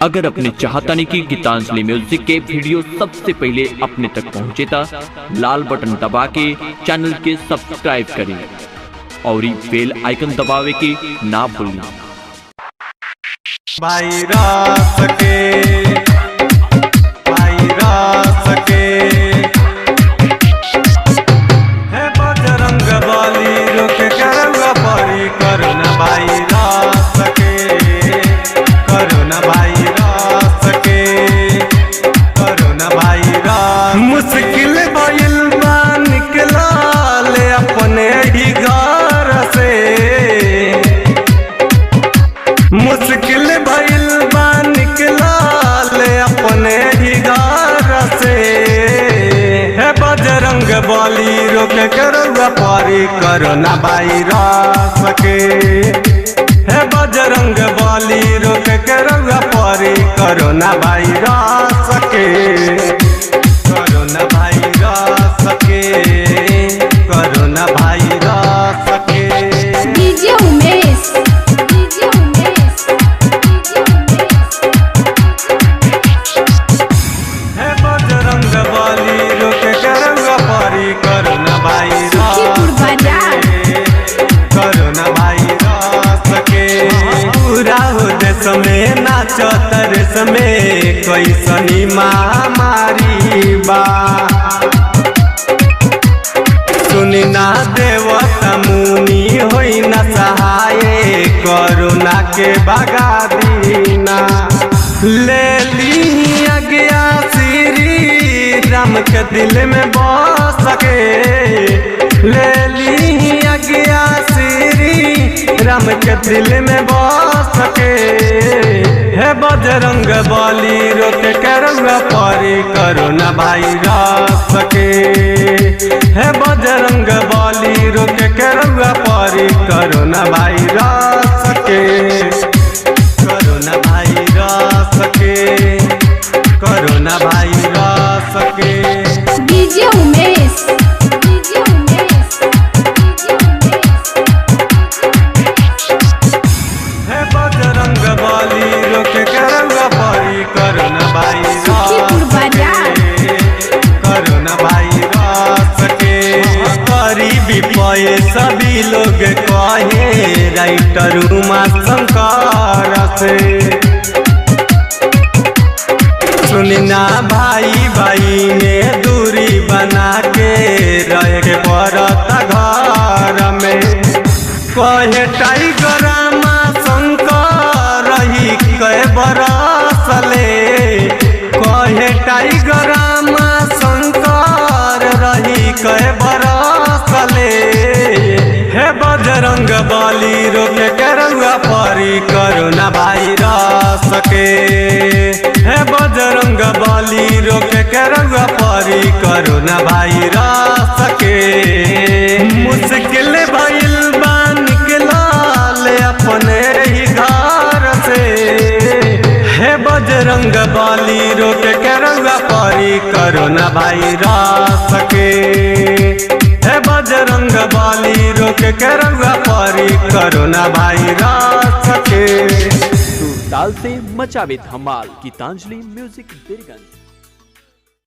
अगर अपने चाहतानी की गीतांजलि म्यूजिक के वीडियो सबसे पहले अपने तक पहुँचे ता लाल बटन दबा के चैनल के सब्सक्राइब करें और बेल आइकन दबावे के ना भूलना। मुश्किल भइल बा निकलल अपने ही घर से, मुश्किल भइल बा निकलल अपने ही घर से। हे बजरंग बली रोक करुआ पारी कोरोना वायरस के। हे बजरंग बली रोक करुआ पारी कोरोना वायरस के। कोरोना वायरस के, कोरोना वायरस के। डीजे उमेश, डीजे उमेश, हे बजरंग बली रोक करुआ पारी कोरोना वायरस के। कोरोना वायरस के पूरा हो देश में नाचो तरस में कैसनी महामारी बा। सुनी ना देवता मुनि होई ना सहाय कोरोना के भगा दीना। ले ली आज्ञा श्री राम के दिल में बस सके। ले ली आज्ञा श्री राम के दिल में बस सके। हे बजरंग बली रोक करुआ पारी कोरोना वायरस के। हे बजरंग बली रोक करुआ पारी कोरोना वायरस के। कोरोना वायरस के, कोरोना वायरस के। डीजे उमेश, डीजे उमेश, हे बजरंग बली रोक करुआ पारी कोरोना वायरस के। कोरोना वायरस के करीबी पाए सभी लोग कहे राइटर उमा शंकर से। सुनना भाई भाई में दूरी बना के रह के पड़ता घर में। कहे टाइगर शंकर रही कई बरस ले। कहे टाइगर शंकर रही कई बरस ले। हे बजरंग बली रोक करुआ पारी कोरोना वायरस के। हे बजरंग बली रोक करुआ पारी कोरोना वायरस के। मुश्किल भइल बा निकलल अपने ही घर से। हे बजरंग बली रोक करुआ पारी कोरोना वायरस के। हे बजरंग बली रोक करुआ पारी कोरोना वायरस के। ताल से मचावे धमाल गीतांजलि म्यूजिक बीरगंज।